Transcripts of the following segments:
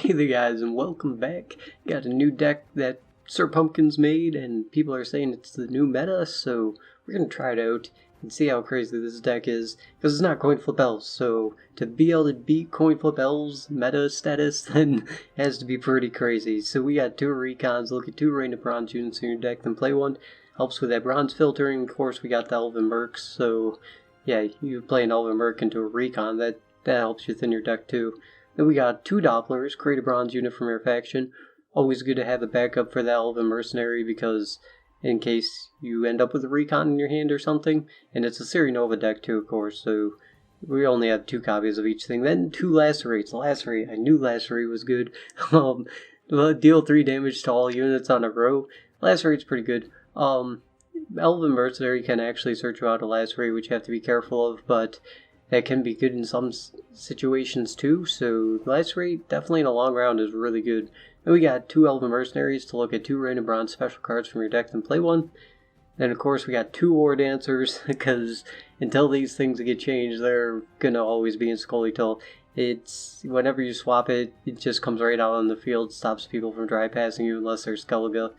Hey there guys, and welcome back. Got a new deck that Sir Pumpkin's made, and people are saying it's the new meta, so we're gonna try it out and see how crazy this deck is, because it's not coin flip elves, so to be able to beat coin flip elves meta status, then it has to be pretty crazy. So we got 2 recons, look at 2 random bronze units in your deck, then play one. Helps with that bronze filtering. Of course, we got the Elven Mercs, so yeah, you play an Elven Merc into a recon, that helps you thin your deck too. Then we got 2 Dopplers, create a bronze unit from your faction. Always good to have a backup for the Elven Mercenary, because in case you end up with a recon in your hand or something. And it's a Siri Nova deck too, of course, so we only have 2 copies of each thing. Then 2 Lacerates. Lacerate, I knew Lacerate was good. Deal 3 damage to all units on a row. Lacerate's pretty good. Elven Mercenary can actually search you out a Lacerate, which you have to be careful of, but that can be good in some situations too, so Lacerate definitely in a long round is really good. And we got 2 Elven Mercenaries to look at 2 random bronze special cards from your deck and play one. Then of course we got 2 War Dancers, because until these things get changed, they're gonna always be in scoia'tael. It's whenever you swap it, it just comes right out on the field, stops people from dry passing you unless they're Skellige.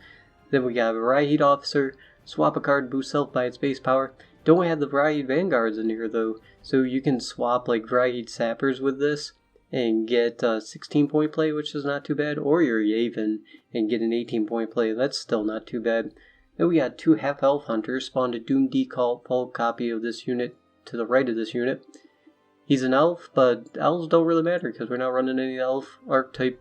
Then we got a Raid Officer, swap a card, boost self by its base power. Don't have the Raid Vanguards in here though, so you can swap like Raid Sappers with this and get 16-point play, which is not too bad, or your Yavin and get an 18-point play. That's still not too bad. Then we got 2 half-elf hunters, spawned a Doom default copy of this unit to the right of this unit. He's an elf, but elves don't really matter because we're not running any elf archetype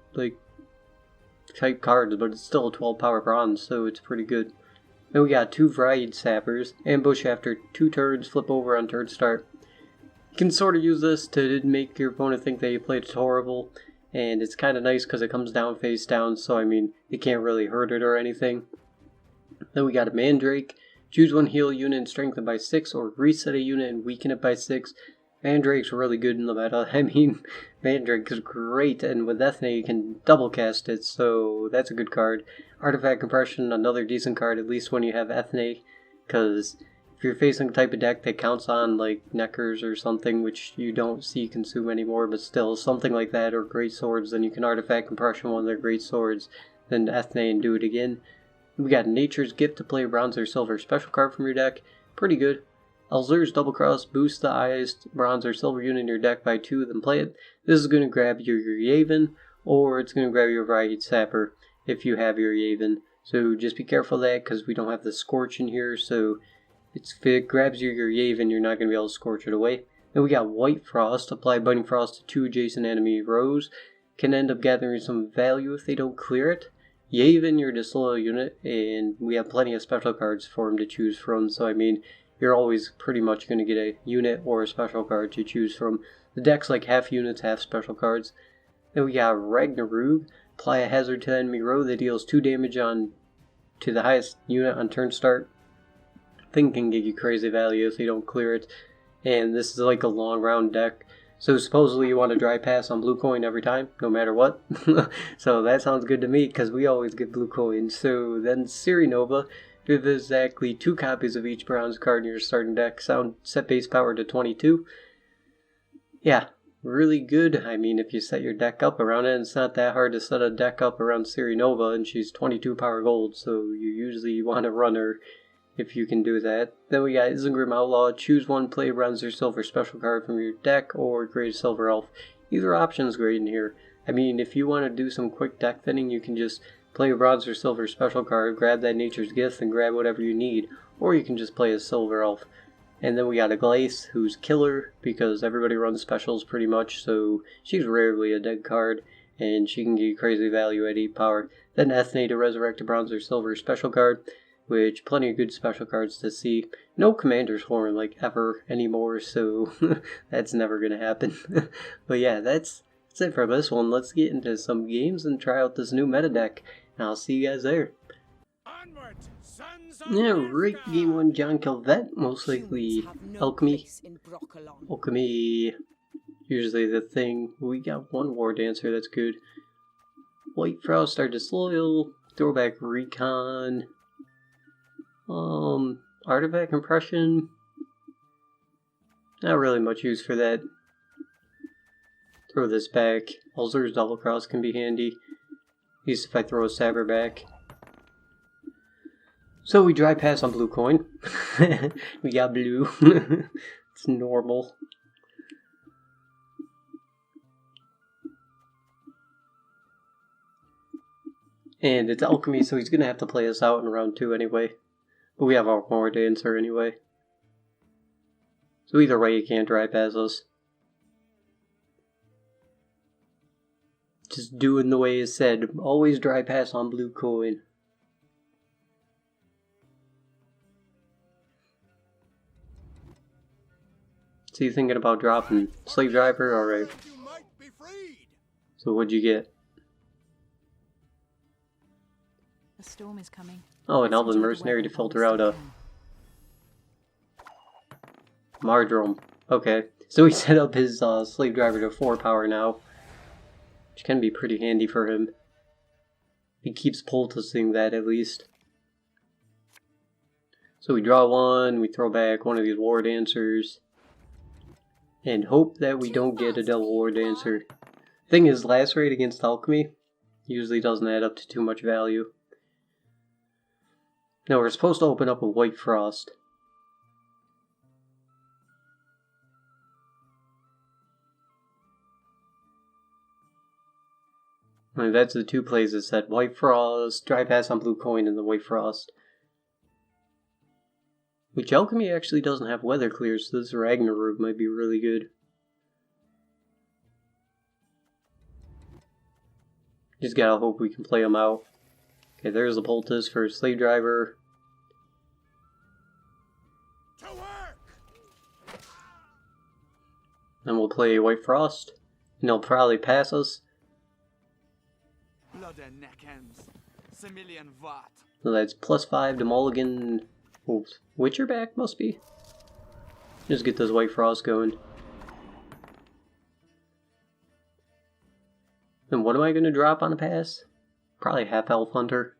type cards, but it's still a 12 power bronze, so it's pretty good. Then we got 2 Raid Sappers, ambush after 2 turns, flip over on turn start. You can sort of use this to make your opponent think that you played it horrible, and it's kind of nice because it comes down face down, so I mean, you can't really hurt it or anything. Then we got a Mandrake, choose 1 heal unit and strengthen by 6, or reset a unit and weaken it by 6. Mandrake's really good in the meta. I mean, Mandrake is great, and with Ethne you can double cast it, so that's a good card. Artifact Compression, another decent card, at least when you have Ethne, because if you're facing a type of deck that counts on like Neckers or something, which you don't see consume anymore, but still something like that, or Great Swords, then you can Artifact Compression one of their Great Swords, then Ethne and do it again. We got Nature's Gift to play a bronze or silver special card from your deck, pretty good. Elzur's Double Cross, boost the highest bronze or silver unit in your deck by 2, then play it. This is going to grab your Yavin, or it's going to grab your Raid Sapper if you have your Yavin. So just be careful of that, because we don't have the Scorch in here, so if it grabs your Yavin, you're not going to be able to Scorch it away. Then we got White Frost, apply Biting Frost to 2 adjacent enemy rows. Can end up gathering some value if they don't clear it. Yavin, your disloyal unit, and we have plenty of special cards for him to choose from, so I mean, you're always pretty much going to get a unit or a special card to choose from. The deck's like half units, half special cards. Then we got Ragnarug. Apply a hazard to the enemy row that deals 2 damage to the highest unit on turn start. Thing can give you crazy value if you don't clear it. And this is like a long round deck. So supposedly you want to dry pass on blue coin every time, no matter what. So that sounds good to me, because we always get blue coins. So then Siri Nova. With exactly 2 copies of each bronze card in your starting deck, set base power to 22. Yeah, really good. I mean, if you set your deck up around it, it's not that hard to set a deck up around Siri Nova, and she's 22 power gold, so you usually want to run her if you can do that. Then we got Isengrim Outlaw, choose 1 play bronze or silver special card from your deck, or create a silver elf. Either option is great in here. I mean, if you want to do some quick deck thinning, you can just play a bronze or silver special card, grab that Nature's Gift, and grab whatever you need. Or you can just play a silver elf. And then we got a Glace, who's killer, because everybody runs specials pretty much, so she's rarely a dead card, and she can give you crazy value at 8 power. Then Ethne to resurrect a bronze or silver special card, which plenty of good special cards to see. No Commander's Horn, like, ever anymore, so that's never gonna happen. But yeah, that's it for this one. Let's get into some games and try out this new meta deck. And I'll see you guys there. Onward, sons of Alright, Asgard! game 1, John Calvet, most likely Alchemy. Alchemy, usually the thing. We got 1 War Dancer, that's good. White Frost, our disloyal. Throwback Recon. Artifact Compression. Not really much use for that. Throw this back. Ulcer's double cross can be handy. At least if I throw a saber back. So we dry pass on blue coin. We got blue. It's normal. And it's Alchemy, so he's gonna have to play us out in round 2 anyway. But we have our more dancer anyway. So either way, he can't dry pass us. Just doing the way it's said. Always dry pass on blue coin. So you thinking about dropping Slave Driver? Alright. So what'd you get? The storm is coming. Oh, an Elven Mercenary to filter out a Mardrome. Okay. So he set up his Slave Driver to 4 power now. Which can be pretty handy for him. He keeps poulticing that at least. So we draw 1, we throw back one of these War Dancers. And hope that we don't get a double War Dancer. Thing is, Lacerate against Alchemy usually doesn't add up to too much value. Now we're supposed to open up a White Frost. And that's the 2 plays that said White Frost, dry pass on blue coin, and the White Frost. Which Alchemy actually doesn't have weather clear, so this Ragnarok might be really good. Just gotta hope we can play him out. Okay, there's the poultice for Slave Driver. To work! Then we'll play White Frost. And he'll probably pass us. Blood and neck ends. Similian Vat. So that's +5 to Mulligan. Oh, Witcher back must be. Just get this White Frost going. And what am I going to drop on a pass? Probably Half Elf Hunter.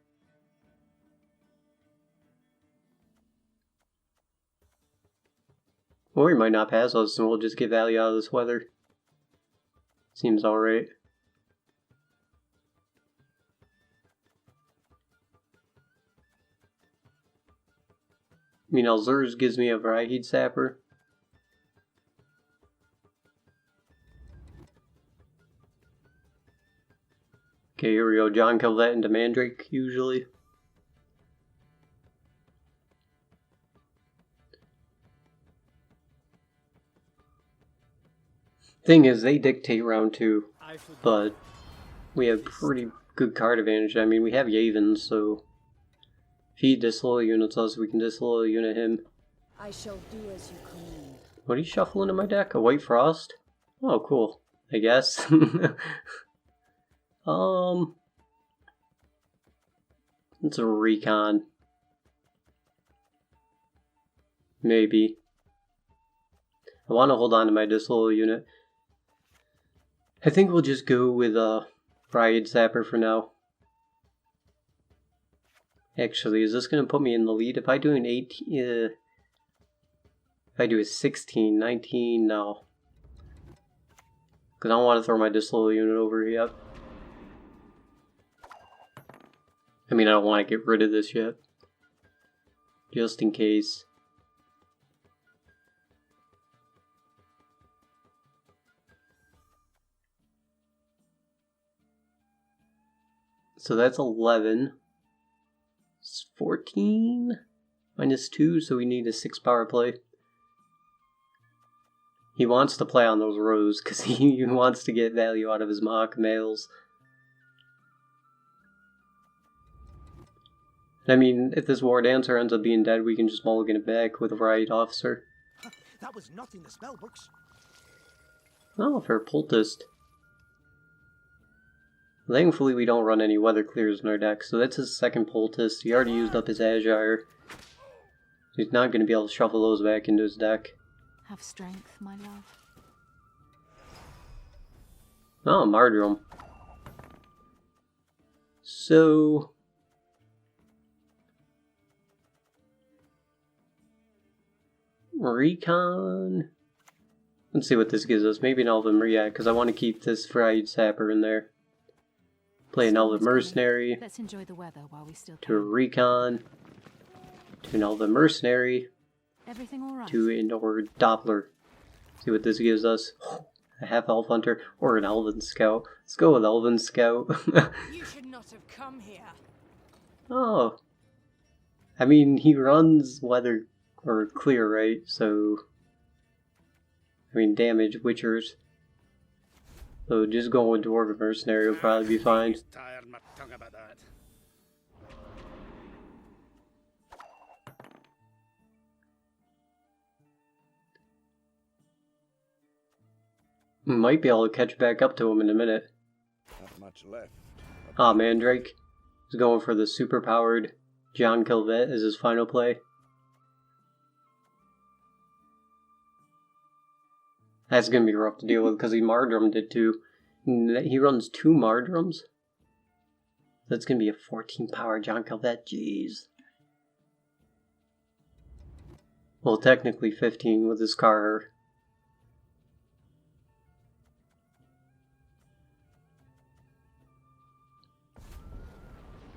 Or he might not pass us and we'll just get value out of this weather. Seems alright. I mean, Alzur's gives me a Vrihid Sapper. Okay, here we go. John killed that into Mandrake, usually. Thing is, they dictate round 2, but we have pretty good card advantage. I mean, we have Yavin, so if he disloyal units us, we can disloyal unit him. I shall do as you command. What are you shuffling in my deck? A White Frost? Oh, cool. I guess. It's a recon. Maybe. I want to hold on to my disloyal unit. I think we'll just go with a Vrihid Sapper for now. Actually, is this going to put me in the lead? If I do an 18, if I do a 16, 19, no. Because I don't want to throw my disloyal unit over yet. I mean, I don't want to get rid of this yet. Just in case. So that's 11. It's 14 minus 2, so we need a 6 power play. He wants to play on those rows because he wants to get value out of his mock males. I mean, if this War Dancer ends up being dead, we can just mulligan it back with a Vrihid Officer. That was not in the spellbooks. Oh, for a Poulticed. Thankfully, we don't run any weather clears in our deck, so that's his second Poultice. He already used up his Azure. He's not going to be able to shuffle those back into his deck. Have strength, my love. Oh, Mardrome. So Recon. Let's see what this gives us. Maybe an Elven React, because I want to keep this fried sapper in there. Play an Elven Mercenary. Let's enjoy the weather while we still To a can. Recon. To an Elven Mercenary. Everything all right? To an or Doppler. See what this gives us. A half-elf hunter or an Elven Scout. Let's go with Elven Scout. You should not have come here. Oh. I mean, he runs weather or clear, right? So, I mean, damage Witchers. So just going with Dwarven Mercenary will probably be fine. Tired my tongue about that. Might be able to catch back up to him in a minute. Not much left. Ah, Mandrake is going for the super-powered John Kilvet as his final play. That's going to be rough to deal with because he Mardrummed it too. He runs 2 Mardrums. That's going to be a 14-power John Kilvet. Jeez. Well, technically 15 with his car.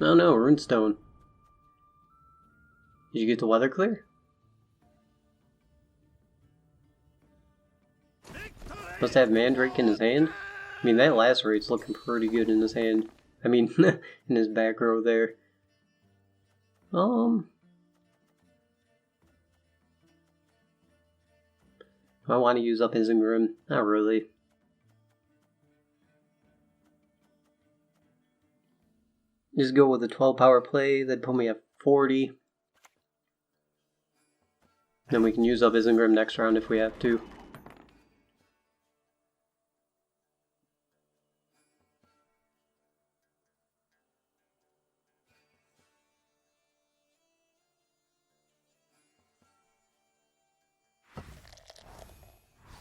Oh no, Runestone. Did you get the weather clear? Must have Mandrake in his hand. I mean, that lacerate's looking pretty good in his hand. I mean, in his back row there. Do I want to use up his Ingram? Not really. Just go with a 12-power play. That'd put me at 40. Then we can use up his Ingram next round if we have to.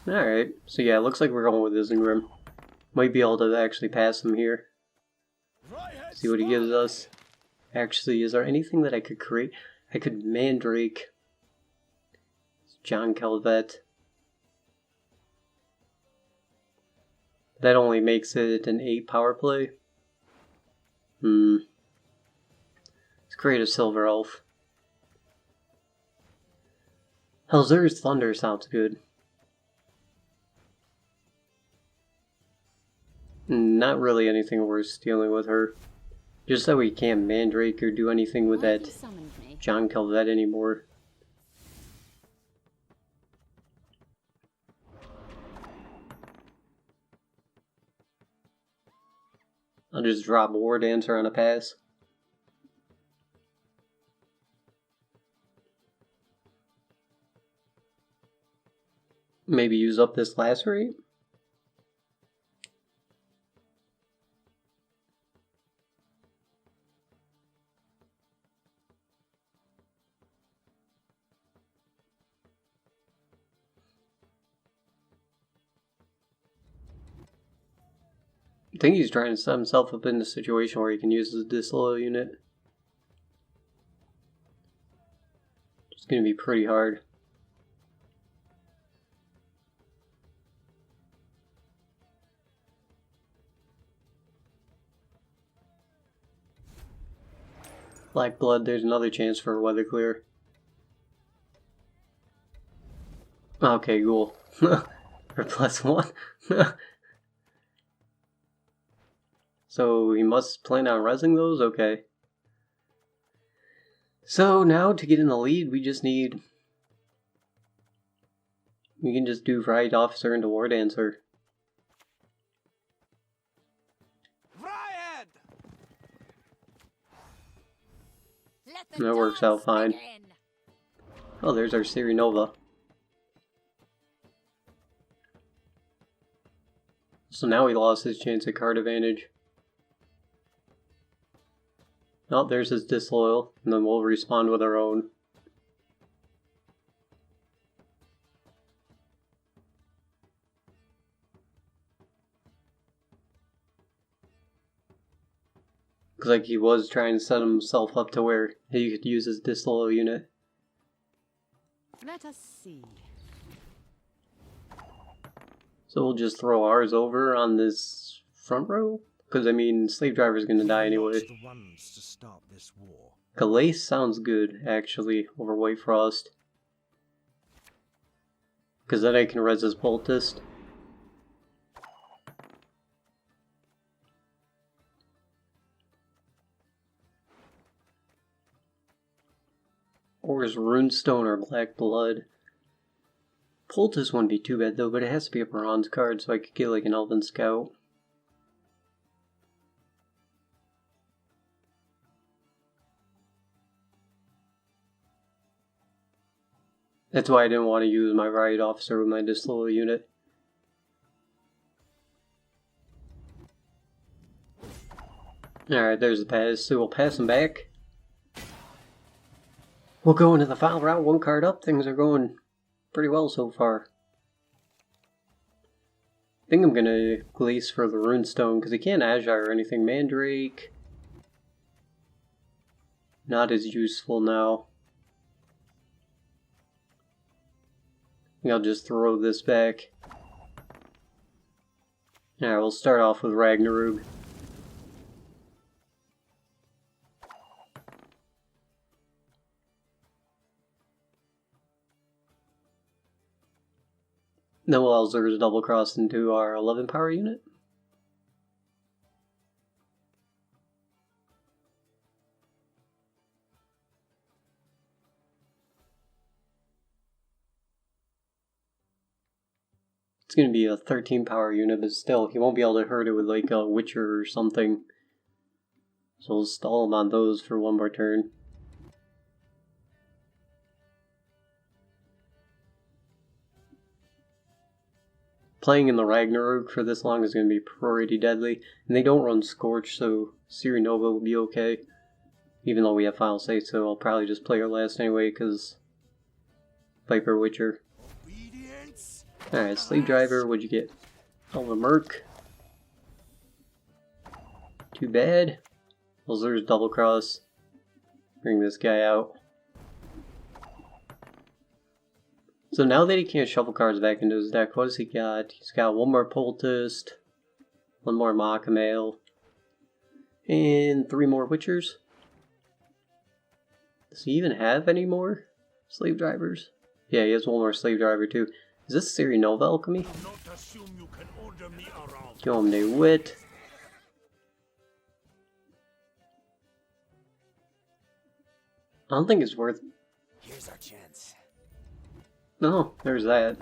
Alright, so yeah, it looks like we're going with Isengrim. Might be able to actually pass him here. See what he gives us. Actually, is there anything that I could create? I could Mandrake. John Calvet. That only makes it an 8 power play. Let's create a Silver Elf. Helzur's Thunder sounds good. Not really anything worth stealing with her. Just that we can't Mandrake or do anything with that John Calvet anymore. I'll just drop War Dancer on a pass. Maybe use up this Lacerate? I think he's trying to set himself up in a situation where he can use the disloyal unit. It's going to be pretty hard. Black Blood, there's another chance for a weather clear. Okay, cool. For +1. So he must plan on resing those? Okay. So now to get in the lead, we just need... We can just do Right Officer into War Dancer. That works out fine. Oh, there's our Sirinova. So now he lost his chance at card advantage. Oh, there's his Disloyal, and then we'll respond with our own. Looks like he was trying to set himself up to where he could use his Disloyal unit. Let us see. So we'll just throw ours over on this front row? Because, I mean, slave driver's gonna die anyway. The ones to start this war. Calais sounds good, actually, over White Frost. Because then I can res his poultist. Or is Runestone or Black Blood? Poultice wouldn't be too bad though, but it has to be a bronze card, so I could get like an Elven Scout. That's why I didn't want to use my Riot Officer with my disloyal unit. Alright, there's the pass, so we'll pass him back. We'll go into the final round, one card up. Things are going pretty well so far. I think I'm gonna glaze for the Runestone because he can't Agile or anything. Mandrake, not as useful now. I think I'll just throw this back. Alright, we'll start off with Ragnarok. Then we'll Elzer's double cross into our 11 power unit. It's going to be a 13 power unit, but still, he won't be able to hurt it with like a Witcher or something. So we'll stall him on those for one more turn. Playing in the Ragnarok for this long is going to be pretty deadly. And they don't run Scorch, so Ciri Nova will be okay. Even though we have Final Say, so I'll probably just play her last anyway, because Viper Witcher. Alright, Slave Driver, what'd you get? Elva Merc. Too bad. Elzer's double cross. Bring this guy out. So now that he can't shuffle cards back into his deck, what does he got? He's got one more Poultist, one more Scoia'tael, and 3 more Witchers. Does he even have any more Slave Drivers? Yeah, he has one more Slave Driver too. Is this Ciri Nova Alchemy? Give him a Wit. I don't think it's worth... Here's our chance. No, there's that.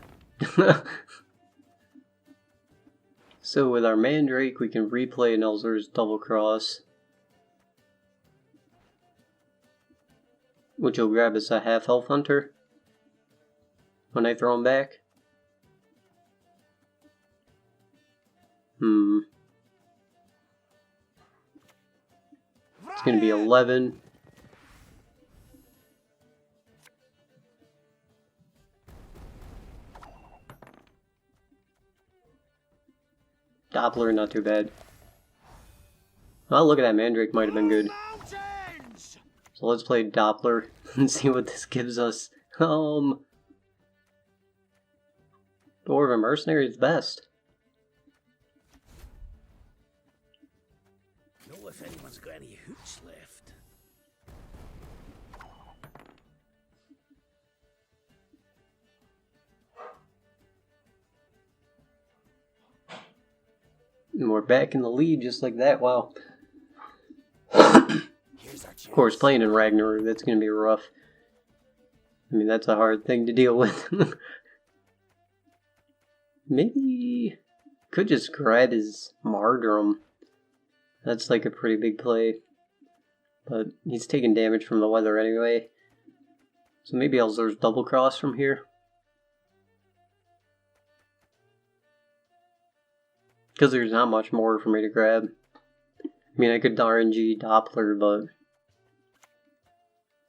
So with our Mandrake, we can replay an Elzer's double cross, which will grab us a half health hunter when I throw him back. It's going to be 11. Doppler, not too bad. Well, look at that, Mandrake might have been good. So let's play Doppler and see what this gives us. Dwarven Mercenary is best. Know if anyone's got any hooch left. And we're back in the lead just like that. Wow. Of course, playing in Ragnarok, that's going to be rough. I mean, that's a hard thing to deal with. Maybe could just grab his Marjoram. That's like a pretty big play. But he's taking damage from the weather anyway. So maybe Elzer's double cross from here. Because there's not much more for me to grab. I mean, I could RNG Doppler, but...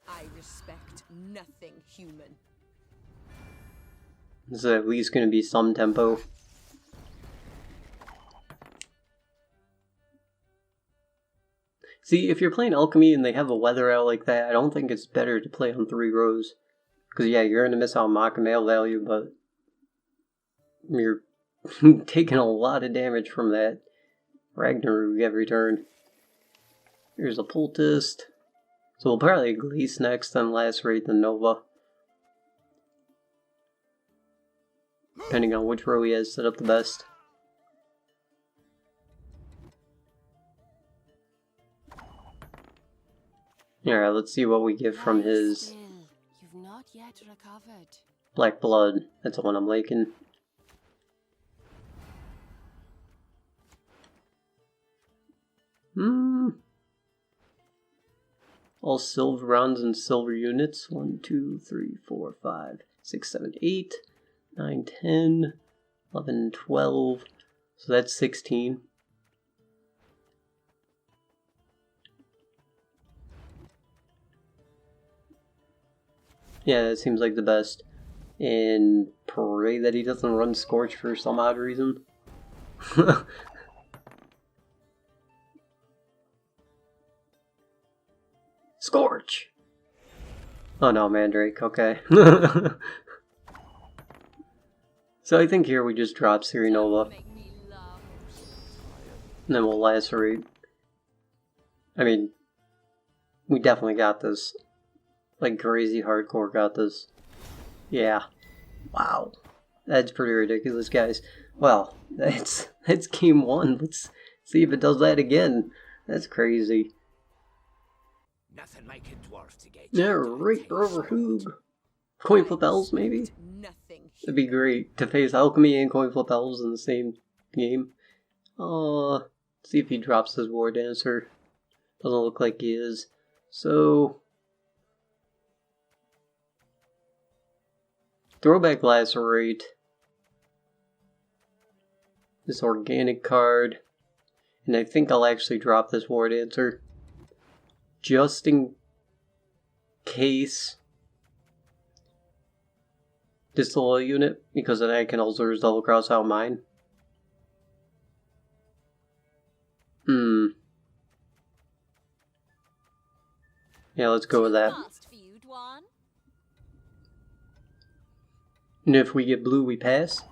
I respect nothing human. this is at least going to be some tempo. See, if you're playing Alchemy and they have a weather out like that, I don't think it's better to play on 3 rows. Because yeah, you're going to miss out on Scoia'tael value, but... you're taking a lot of damage from that Ragnarok every turn. Here's a Poultist. So we'll probably Glace next, then Lacerate, then Nova. Depending on which row he has set up the best. Alright, let's see what we get from his You've not yet recovered. Black Blood. That's the one I'm liking. All silver rounds and silver units. 1, 2, 3, 4, 5, 6, 7, 8, 9, 10, 11, 12. So that's 16. Yeah, that seems like the best. And pray that he doesn't run Scorch for some odd reason. Scorch! Oh no, Mandrake, okay. So I think here we just drop Nova. Make me laugh. And then we'll Lacerate. I mean, we definitely got this. Like crazy hardcore got this. Yeah. Wow. That's pretty ridiculous, guys. Well, that's game 1. Let's see if it does that again. That's crazy. Nothing like a dwarf to get Yeah, right over Hoog. Coin flip elves, maybe? Nothing. That'd be great to face Alchemy and coin flip elves in the same game. See if he drops his War Dancer. Doesn't look like he is. So throwback Lacerate. This organic card. And I think I'll actually drop this War Dancer. Just in case. Disloyal unit, because then I can also double cross out mine. Yeah, let's go with that. Fast for you, Dwan. And if we get blue, we pass.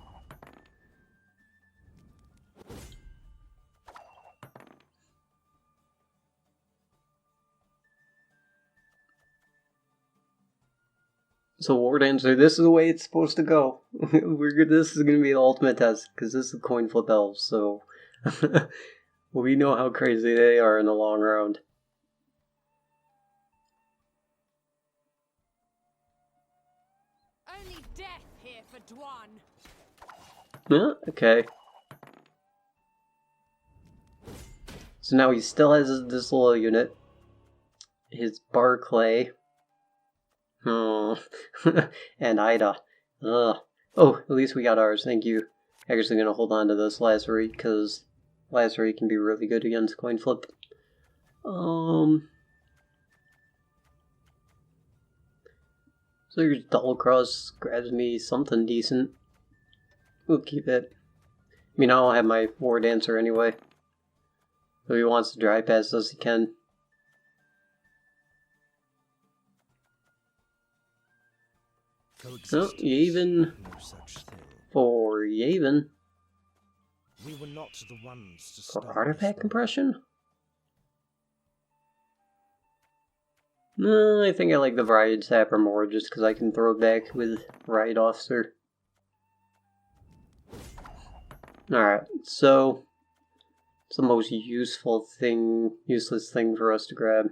So War Dancer, this is the way it's supposed to go. This is going to be the ultimate test, because this is coin flip elves, so we know how crazy they are in the long round. Only death here for Dwan. Yeah, okay. So now he still has his disloyal unit. His Barclay. And Ida. Ugh. Oh, at least we got ours, thank you. Actually gonna hold on to this Lacerate, because Lacerate can be really good against coin flip. So your double cross grabs me something decent. We'll keep it. I mean, I don't have my War Dancer anyway. If he wants to dry pass us, he can. Oh, Yavin. No such thing. For Yavin. We were not the ones to For start artifact this compression? No, I think I like the Varied Sapper more just because I can throw it back with Riot Officer. Alright, so it's the most useless thing for us to grab.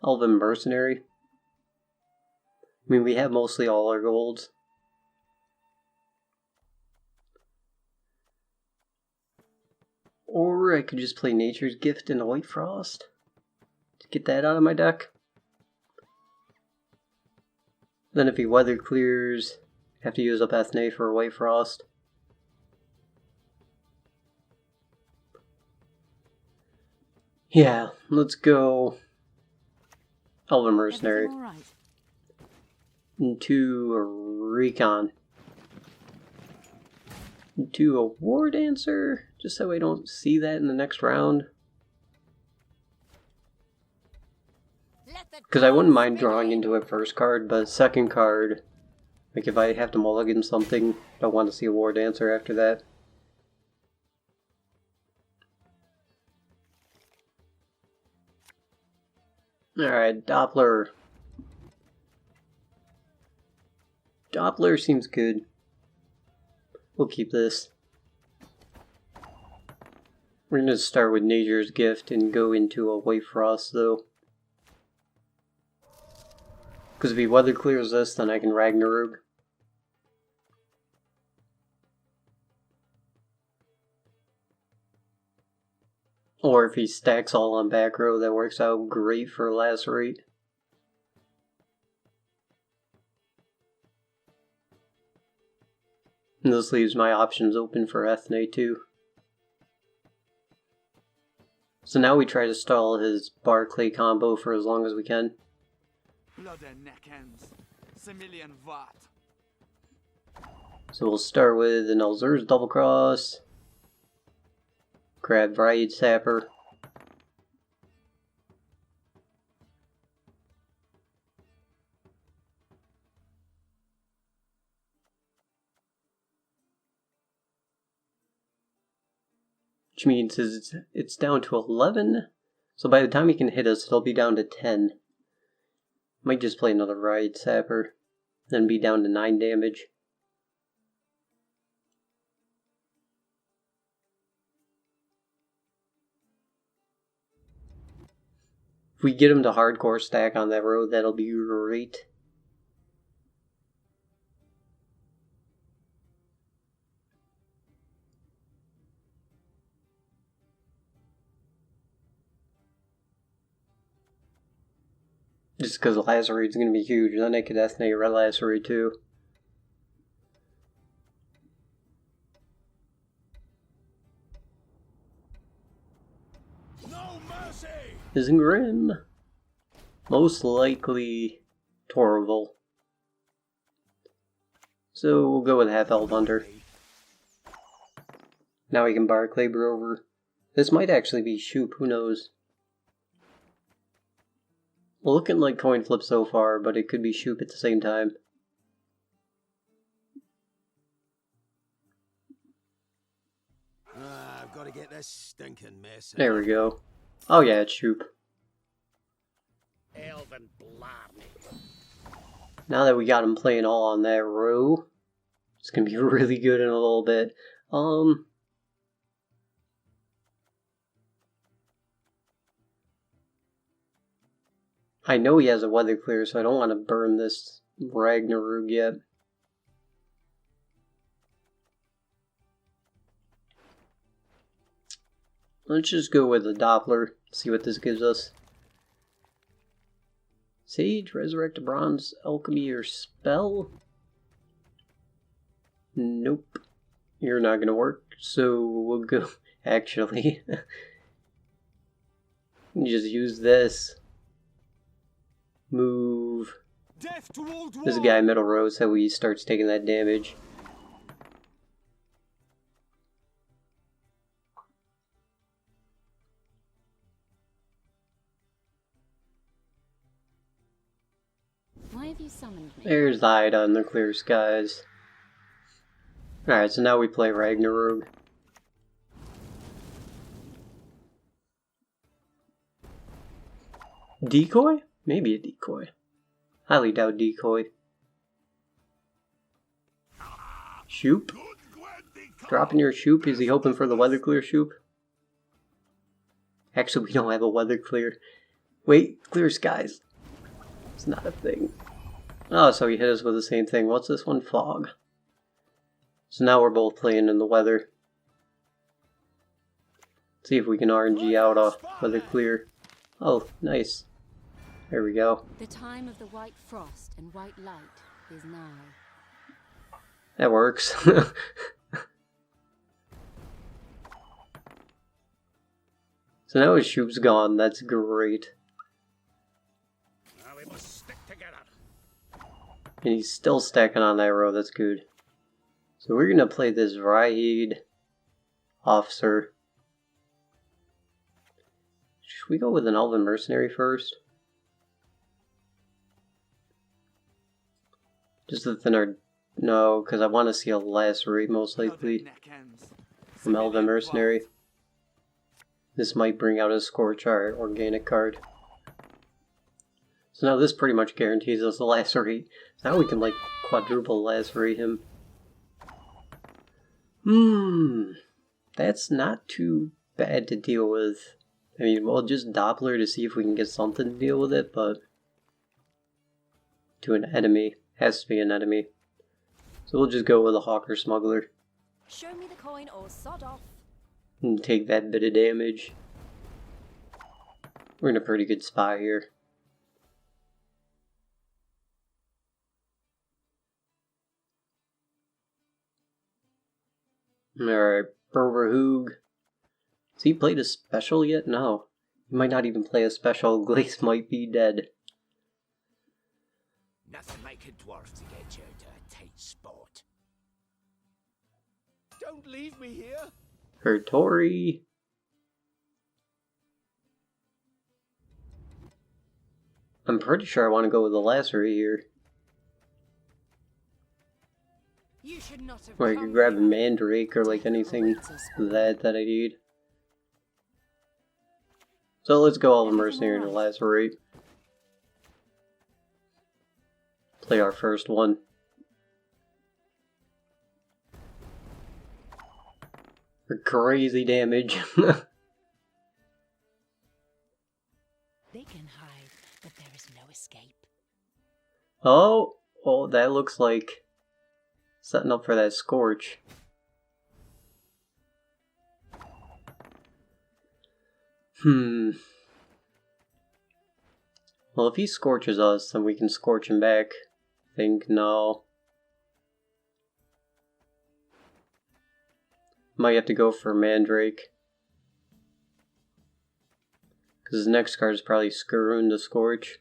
Elven Mercenary. I mean, we have mostly all our golds. Or I could just play Nature's Gift and a White Frost to get that out of my deck. Then if he weather clears, I have to use up Ethne for a White Frost. Yeah, let's go Elven Mercenary. Everything all right? Into a Recon. Into a War Dancer, just so I don't see that in the next round. Let Because I wouldn't mind drawing into a first card, but second card, like if I have to mulligan something, I want to see a War Dancer after that. Alright, Doppler. Doppler seems good. We'll keep this. We're going to start with Nature's Gift and go into a White Frost though. Because if he weather clears this, then I can Ragnarok. Or if he stacks all on back row, that works out great for Lacerate. And this leaves my options open for Ethne too. So now we try to stall his Barclay combo for as long as we can. So we'll start with an Elzur's Double Cross. Grab Varied Sapper. Which means it's down to 11. So by the time he can hit us, it'll be down to 10. Might just play another Varied Sapper. Then be down to 9 damage. If we get him to hardcore stack on that road, that'll be great. Just because Lacerate's going to be huge, then I could Ethne Red Lacerate too. No mercy! Isn't Grim? Most likely Torval. So we'll go with Half Elf Hunter. Now we can Barclay Brover. This might actually be Shoop, who knows? Looking like coin flip so far, but it could be Shoop at the same time. I've got to get this stinking mess. There we go. Oh yeah, it's Shoop. Elven blarney. Now that we got him playing all on that row, it's gonna be really good in a little bit. I know he has a weather clear, so I don't want to burn this Ragnarok yet. Let's just go with the Doppler, see what this gives us. Sage, Resurrect a Bronze, Alchemy, or Spell? Nope. You're not gonna work, so we'll go... Actually... just use this. Move this guy middle row so he starts taking that damage. Why have you summoned me? There's Ida in the clear skies. Alright, so now we play Ragnarok. Decoy? Maybe a decoy. Highly doubt decoy. Shoop? Dropping your Shoop? Is he hoping for the weather clear Shoop? Actually, we don't have a weather clear. Wait, clear skies. It's not a thing. Oh, so he hit us with the same thing. What's this one? Fog. So now we're both playing in the weather. See if we can RNG out a weather clear. Oh, nice. There we go. The time of the white frost and white light is now. That works. So now his Shoop's gone. That's great. Now we must stick together. And he's still stacking on that row. That's good. So we're going to play this Vrahid Officer. Should we go with an Elven Mercenary first? Just the thinner... No, because I want to see a lacerate most likely from Elven Mercenary. This might bring out a Scorch, our organic card. So now this pretty much guarantees us a lacerate. Now we can like quadruple lacerate him. That's not too bad to deal with. I mean, we'll just Doppler to see if we can get something to deal with it, but to an enemy. Has to be an enemy. So we'll just go with a Hawker Smuggler. Show me the coin or sod off. And take that bit of damage. We're in a pretty good spot here. Alright, Berberhoog. Has he played a special yet? No. He might not even play a special. Glace might be dead. Nothing like a dwarf to get you to a tight spot. Don't leave me here. Hertori. I'm pretty sure I want to go with the lacerate here. You should not have Or I come could grab a here. Mandrake or like anything that I need. So let's go all the Mercenary and the lacerate. Play our first one. For crazy damage. They can hide, but there is no escape. Oh, that looks like setting up for that Scorch. Well, if he scorches us, then we can scorch him back. I think no. Might have to go for Mandrake. Because his next card is probably Skurun to Scorch.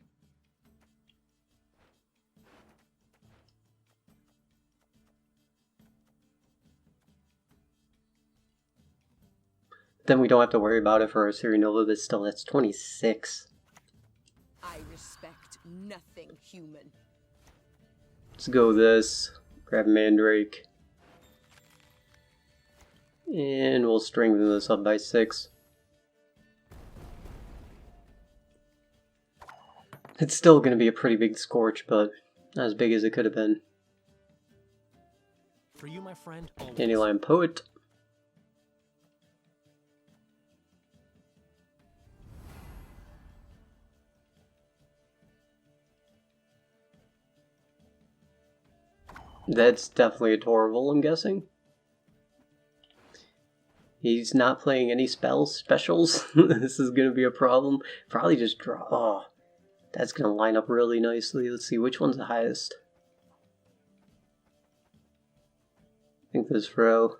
Then we don't have to worry about it for our Serie Nova, but still, that's 26. I respect nothing human. Let's go with this. Grab Mandrake. And we'll strengthen this up by 6. It's still going to be a pretty big Scorch, but not as big as it could have been. For you, my friend, always. Dandelion Poet. That's definitely a Torval, I'm guessing. He's not playing any specials. This is going to be a problem. Probably just draw. Oh, that's going to line up really nicely. Let's see, which one's the highest? I think this row.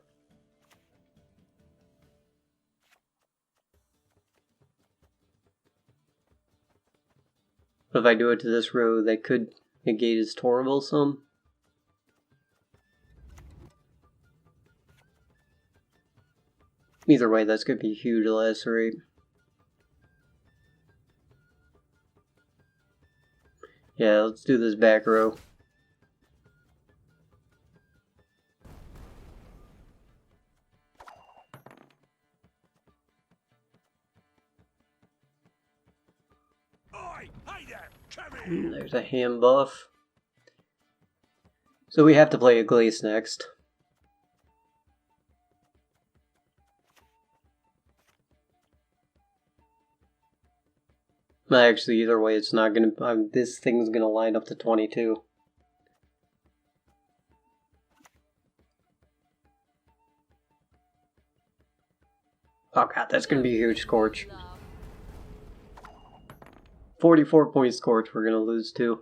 But if I do it to this row, that could negate his Torval some. Either way, that's going to be a huge lacerate. Yeah, let's do this back row. Oi, hey there, come here. There's a hand buff. So we have to play a Glace next. Actually, either way, it's not gonna. This thing's gonna line up to 22. Oh god, that's gonna be a huge Scorch. 44-point Scorch we're gonna lose to.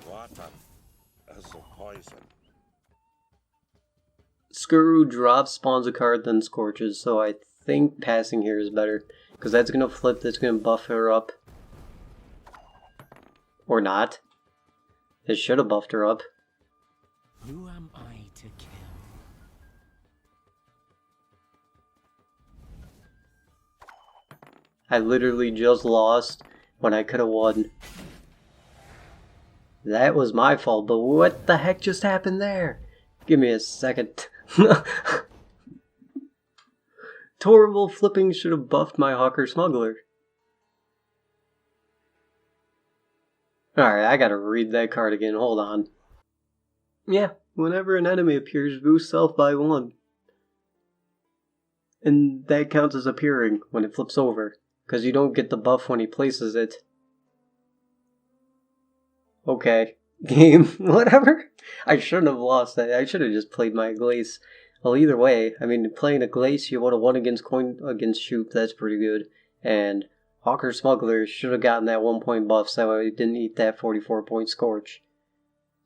Water as a poison. Skuru drops, spawns a card, then Scorches, so I think passing here is better. Because that's gonna flip, that's gonna buff her up. Or not. It should have buffed her up. Who am I to kill? I literally just lost when I could have won. That was my fault, but what the heck just happened there? Give me a second. Torval flipping should have buffed my Hawker Smuggler. Alright, I gotta read that card again, hold on. Yeah, whenever an enemy appears, boost self by 1. And that counts as appearing when it flips over, because you don't get the buff when he places it. Okay, game, whatever. I shouldn't have lost that. I should have just played my Glace. Well, either way, I mean, playing a Glace, you would have won against Shoop. That's pretty good. And Hawker Smuggler should have gotten that 1 point buff, so I didn't eat that 44 point Scorch.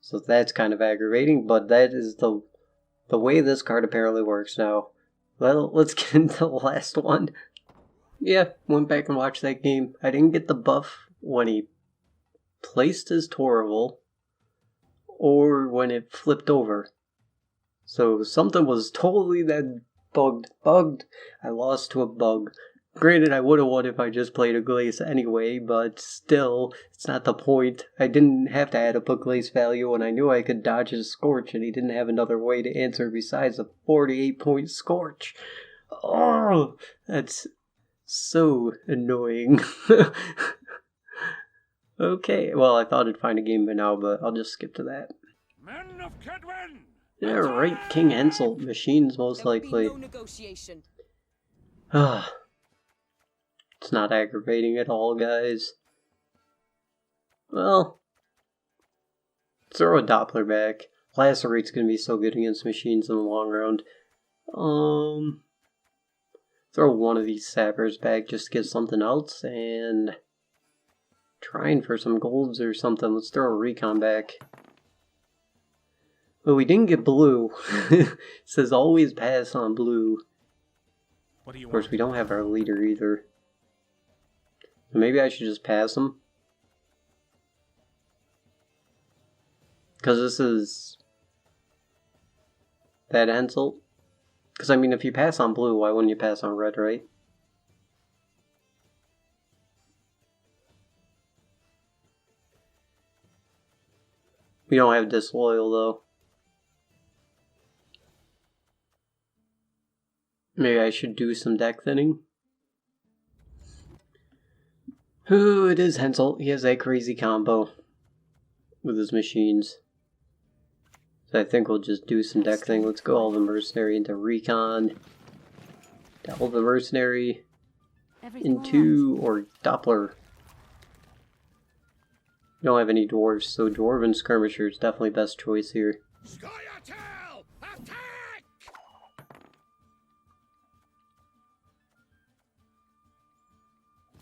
So that's kind of aggravating, but that is the way this card apparently works now. Well, let's get into the last one. Yeah, went back and watched that game. I didn't get the buff when he placed his Torval or when it flipped over. So something was totally that bugged. I lost to a bug. Granted, I would have won if I just played a Glace anyway, but still, it's not the point. I didn't have to add up a Glace value, and I knew I could dodge his Scorch, and he didn't have another way to answer besides a 48 point Scorch. Oh, that's so annoying. Okay, well, I thought I'd find a game by now, but I'll just skip to that. Men of Kedwen! Yeah, right, King Hensel. Machines, most likely. There will be no negotiation. It's not aggravating at all, guys. Well, throw a Doppler back. Lacerate's gonna be so good against machines in the long run. Throw one of these sappers back just to get something else, and trying for some golds or something. Let's throw a recon back. Well, we didn't get blue. It says always pass on blue. What do you Of course, want? we don't have our leader either. Maybe I should just pass him. Because this is that Hensel. Because, I mean, if you pass on blue, why wouldn't you pass on red, right? We don't have Disloyal, though. Maybe I should do some deck thinning. Ooh, it is Hensel. He has that crazy combo with his machines. So I think we'll just do some deck thing. Let's go all the Mercenary into Recon. All the Mercenary into, or Doppler. We don't have any Dwarves, so Dwarven Skirmisher is definitely best choice here. Scoia'tael! Attack!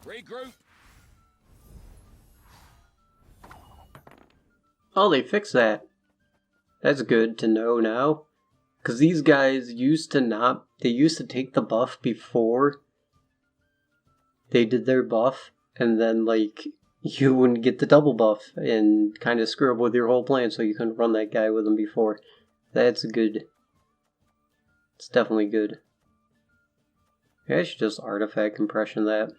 Regroup! Oh, they fixed that. That's good to know now. Because these guys used to not... They used to take the buff before they did their buff. And then, like, you wouldn't get the double buff. And kind of screw up with your whole plan. So you couldn't run that guy with them before. That's good. It's definitely good. Maybe I should just artifact compression that.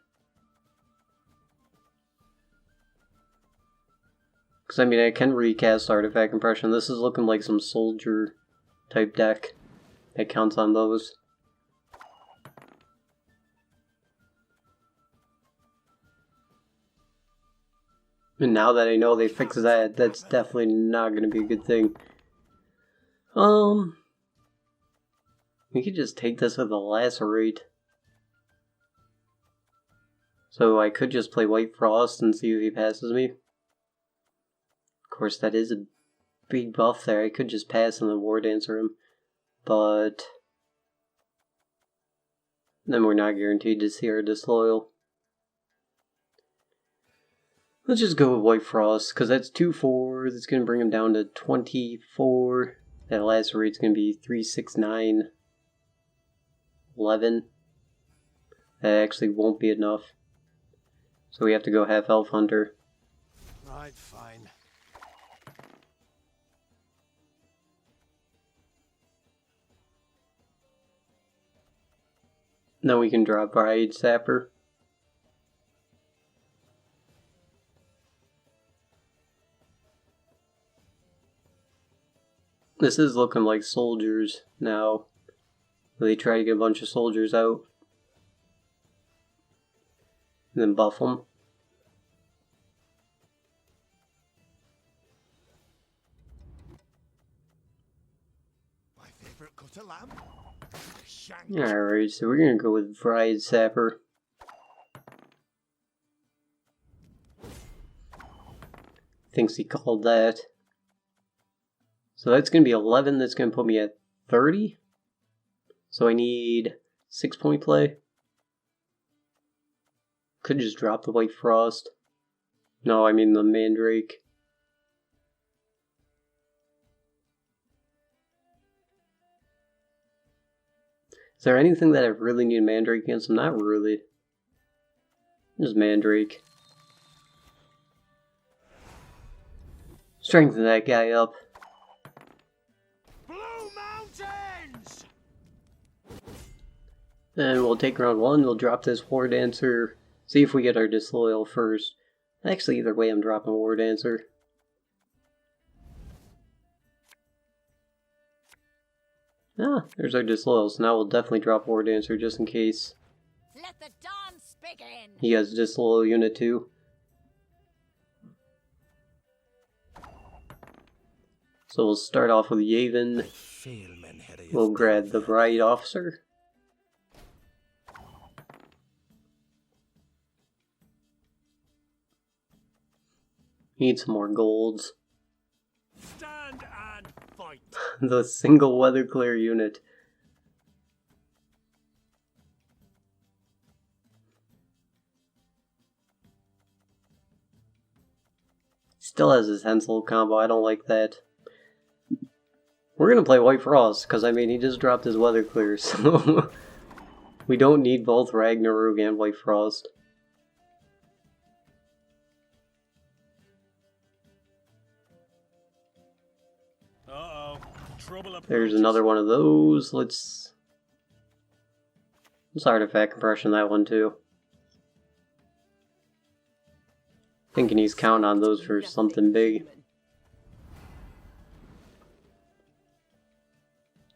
Because, I mean, I can recast Artifact Compression. This is looking like some soldier type deck that counts on those. And now that I know they fixed that, that's definitely not going to be a good thing. We could just take this with a Lacerate. So I could just play White Frost and see if he passes me. Of course, that is a big buff there. I could just pass and then War Dancer him. But then we're not guaranteed to see our Disloyal. Let's just go with White Frost, because that's 2-4. That's going to bring him down to 24. That Lacerate's going to be 3, 6, 9, 11. That actually won't be enough. So we have to go half Elf Hunter. Right, fine. Then we can drop Bride Sapper. This is looking like soldiers now. They try to get a bunch of soldiers out. And then buff them. My favorite cut of lamb. Shank. Alright, so we're gonna go with Fried Sapper. Thinks he called that. So that's gonna be 11, that's gonna put me at 30. So I need 6-point play. Could just drop the White Frost. No, I mean the Mandrake. Is there anything that I really need a Mandrake against? Not really. Just Mandrake. Strengthen that guy up. Blue Mountains! Then we'll take round 1, we'll drop this War Dancer. See if we get our Disloyal first. Actually, either way I'm dropping War Dancer. Ah, there's our Disloyal, so now we'll definitely drop War Dancer just in case. Let the dance begin. He has Disloyal unit too. So we'll start off with Yavin. We'll grab the Right Officer. Need some more golds. Stand and fight. The single weather clear unit. Still has his Hensel combo, I don't like that. We're gonna play White Frost, because I mean he just dropped his weather clear, so we don't need both Ragnarok and White Frost. Uh-oh. Trouble up. There's another one of those. Let's artifact compression that one too. Thinking he's counting on those for something big.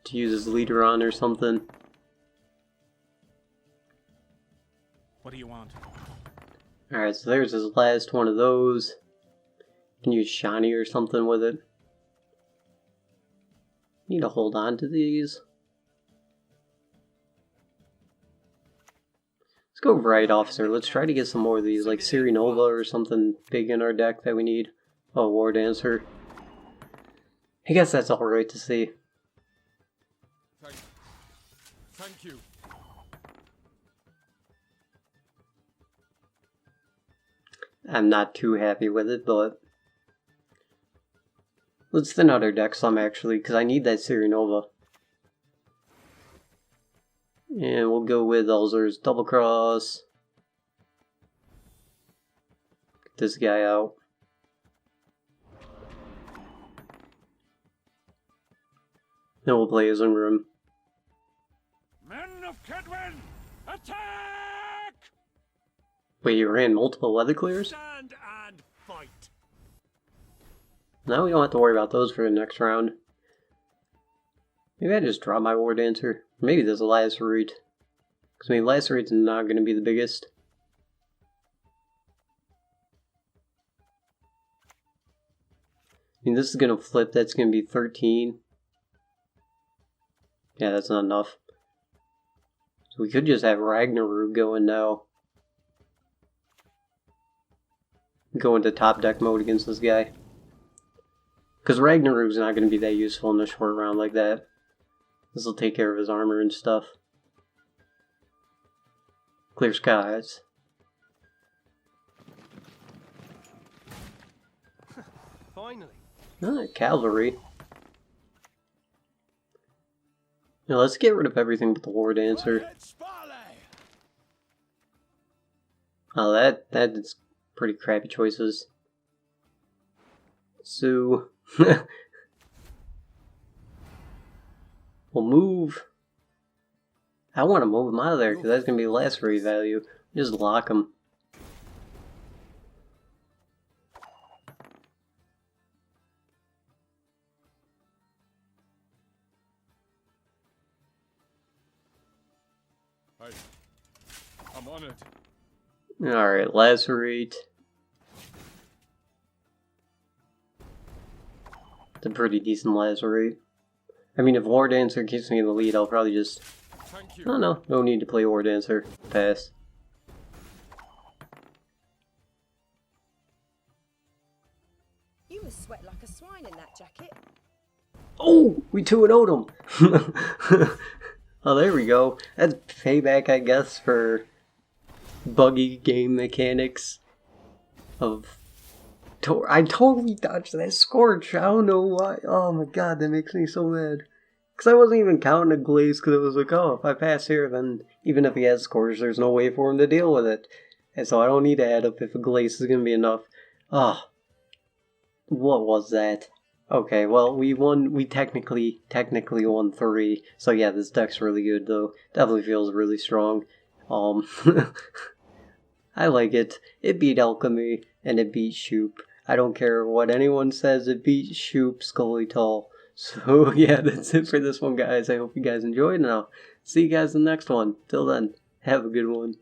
To use his leader on or something. What do you want? Alright, so there's his last one of those. Can use Shani or something with it. Need to hold on to these. Let's go Right Officer. Let's try to get some more of these, like Siri Nova or something big in our deck that we need. Oh, War Dancer. I guess that's alright to see. Thank you. I'm not too happy with it, but let's thin out our deck some actually, because I need that Siri Nova. And we'll go with Elzer's Double Cross. Get this guy out. Then we'll play his room. Men of Kedwen, attack! Wait, you ran multiple weather clears? Stand and fight. Now we don't have to worry about those for the next round. Maybe I just drop my War Dancer. Maybe this Lacerate. Because I mean, Lacerate's not going to be the biggest. I mean, this is going to flip. That's going to be 13. Yeah, that's not enough. So we could just have Ragnarok going now. Go into top deck mode against this guy. Because Ragnarok's not going to be that useful in a short round like that. This will take care of his armor and stuff. Clear skies. Finally. Ah, cavalry. Now let's get rid of everything but the War Dancer. Oh, that is pretty crappy choices. So we'll move. I want to move him out of there because that's gonna be Lacerate value. Just lock him. I'm on it. Alright, lacerate. It's a pretty decent lacerate. I mean, if War Dancer keeps me in the lead, I'll probably just... Thank you. Oh no, no need to play War Dancer. Pass. You must sweat like a swine in that jacket. Oh! We 2-0'd him! Oh, there we go. That's payback, I guess, for buggy game mechanics of... I totally dodged that scorch. I don't know why. Oh my god, that makes me so mad. Because I wasn't even counting a glaze, because it was like, oh, if I pass here, then even if he has scorch, there's no way for him to deal with it. And so I don't need to add up if a glaze is going to be enough. Ah. What was that? Okay, well, we won. We technically won 3. So yeah, this deck's really good, though. Definitely feels really strong. I like it. It beat Alchemy, and it beat Shoop. I don't care what anyone says, it beat Shoop, scoia'tael. So yeah, that's it for this one, guys. I hope you guys enjoyed, and I'll see you guys in the next one. Till then, have a good one.